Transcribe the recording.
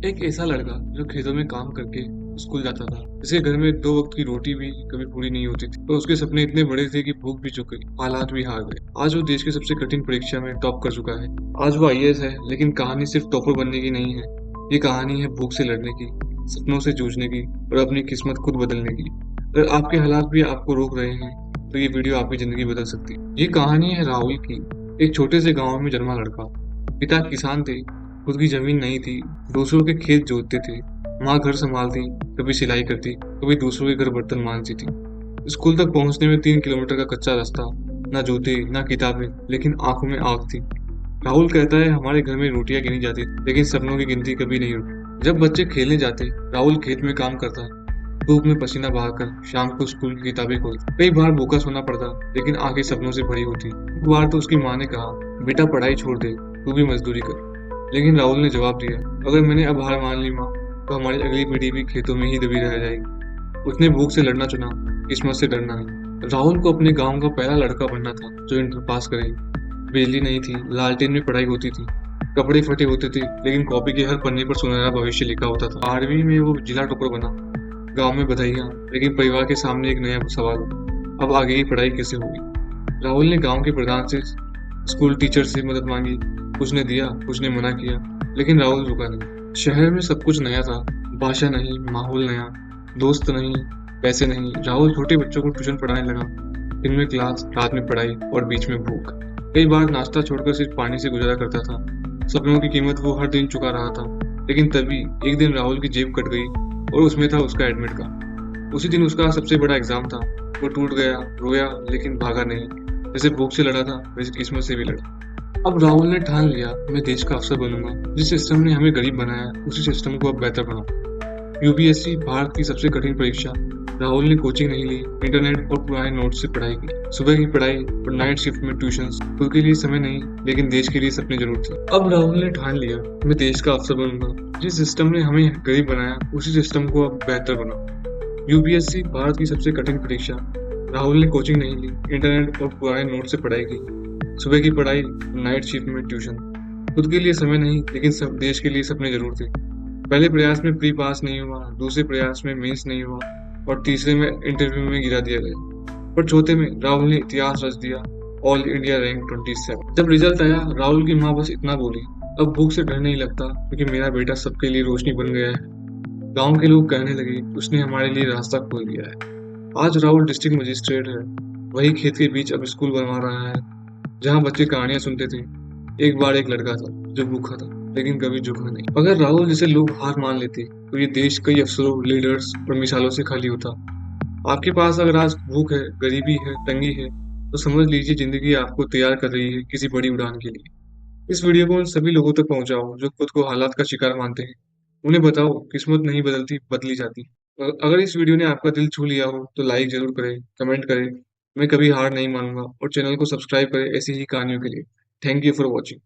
एक ऐसा लड़का जो खेतों में काम करके स्कूल जाता था, जिसके घर में 2 वक्त की रोटी भी कभी पूरी नहीं होती थी। तो उसके सपने इतने बड़े थे कि भूख भी चुक गई, हालात भी हार गए। आज वो देश की सबसे कठिन परीक्षा में टॉप कर चुका है। आज वो आईएएस है, लेकिन कहानी सिर्फ टॉपर बनने की नहीं है। ये कहानी है भूख से लड़ने की, सपनों से जूझने की और अपनी किस्मत खुद बदलने की। अगर आपके हालात भी आपको रोक रहे हैं, तो ये वीडियो आपकी जिंदगी बदल सकती है। ये कहानी है राहुल की, एक छोटे से गांव में जन्मा लड़का। पिता किसान थे, खुद की जमीन नहीं थी, दूसरों के खेत जोतते थे। माँ घर संभालती, कभी सिलाई करती, कभी दूसरों के घर बर्तन मांजती थी। स्कूल तक पहुंचने में 3 किलोमीटर का कच्चा रास्ता, ना जूते ना किताबें, लेकिन आंखों में आग थी। राहुल कहता है, हमारे घर में रोटियां गिनी जाती, लेकिन सपनों की गिनती कभी नहीं रुकी। जब बच्चे खेलने जाते, राहुल खेत में काम करता, धूप में पसीना बहाकर। शाम को स्कूल की किताबें खोलता, कई बार भूखा सोना पड़ता, लेकिन आंखें सपनों से भरी होती। एक बार तो उसकी माँ ने कहा, बेटा पढ़ाई छोड़ दे, तू भी मजदूरी कर। लेकिन राहुल ने जवाब दिया, अगर मैंने अब हार मान ली माँ, तो हमारी अगली पीढ़ी भी खेतों में ही दबी रह जाएगी। उसने भूख से लड़ना चुना, किस्मत से डरना नहीं। राहुल को अपने गांव का पहला लड़का बनना था जो इंटर पास करे। बिजली नहीं थी, लालटेन में पढ़ाई होती थी, कपड़े फटे होते थे, लेकिन कॉपी के हर पन्ने पर सुनहरा भविष्य लिखा होता था। 8वीं में वो जिला टॉपर बना। गांव में बधाइयां, लेकिन परिवार के सामने एक नया सवाल, अब आगे की पढ़ाई कैसे होगी। राहुल ने गांव के प्रधान से, स्कूल टीचर से मदद मांगी। कुछ ने दिया, कुछ ने मना किया, लेकिन राहुल रुका नहीं। शहर में सब कुछ नया था, भाषा नहीं, माहौल नया, दोस्त नहीं, पैसे नहीं। राहुल छोटे बच्चों को ट्यूशन पढ़ाने लगा। दिन में क्लास, रात में पढ़ाई और बीच में भूख। कई बार नाश्ता छोड़कर सिर्फ पानी से गुजारा करता था। सपनों की कीमत वो हर दिन चुका रहा था। लेकिन तभी एक दिन राहुल की जेब कट गई और उसमें था उसका एडमिट कार्ड। उसी दिन उसका सबसे बड़ा एग्जाम था। वो टूट गया, रोया, लेकिन भागा नहीं। जैसे भूख से लड़ा था, वैसे किस्मत से भी लड़ा। अब राहुल ने ठान लिया, मैं देश का अफसर बनूंगा। जिस सिस्टम ने हमें गरीब बनाया, उसी सिस्टम को अब बेहतर बनाऊं। यूपीएससी भारत की सबसे कठिन परीक्षा। राहुल ने कोचिंग नहीं ली, इंटरनेट और पुराने नोट्स से पढ़ाई की। सुबह की पढ़ाई और नाइट शिफ्ट में ट्यूशन। खुद के लिए समय नहीं, लेकिन देश के लिए सपने जरूर थे। अब राहुल ने ठान लिया, मैं देश का अफसर बनूंगा। जिस सिस्टम ने हमें गरीब बनाया, उसी सिस्टम को अब बेहतर बनाऊं। यूपीएससी भारत की सबसे कठिन परीक्षा। राहुल ने कोचिंग नहीं ली, इंटरनेट और पुराने नोट से पढ़ाई की। सुबह की पढ़ाई, नाइट शिफ्ट में ट्यूशन। खुद के लिए समय नहीं, लेकिन सब देश के लिए सपने जरूर थे। पहले प्रयास में प्री पास नहीं हुआ, दूसरे प्रयास में मेंस नहीं हुआ और तीसरे में इंटरव्यू में गिरा दिया गया। पर चौथे में राहुल ने इतिहास रच दिया, ऑल इंडिया रैंक 27। जब रिजल्ट आया, राहुल की माँ बस इतना बोली, अब भूख से डर नहीं लगता, क्योंकि मेरा बेटा सबके लिए रोशनी बन गया है। गांव के लोग कहने लगे, उसने हमारे लिए रास्ता खोल दिया है। आज राहुल डिस्ट्रिक्ट मजिस्ट्रेट है। वही खेत के बीच अब स्कूल बनवा रहा है, जहाँ बच्चे कहानियां सुनते थे। एक बार एक लड़का था जो भूखा था, लेकिन कभी झुका नहीं। अगर राहुल जैसे लोग हार मान लेते, तो ये देश कई अफसरों, लीडर्स और मिसालों से खाली होता। आपके पास अगर आज भूख है, गरीबी है, तंगी है, तो समझ लीजिए जिंदगी आपको तैयार कर रही है किसी बड़ी उड़ान के लिए। इस वीडियो को उन सभी लोगों तक पहुंचाओ जो खुद को हालात का शिकार मानते हैं। उन्हें बताओ, किस्मत नहीं बदलती, बदली जाती। अगर इस वीडियो ने आपका दिल छू लिया हो, तो लाइक जरूर करें, कमेंट करें। मैं कभी हार नहीं मानूंगा, और चैनल को सब्सक्राइब करें ऐसी ही कहानियों के लिए। Thank you for watching.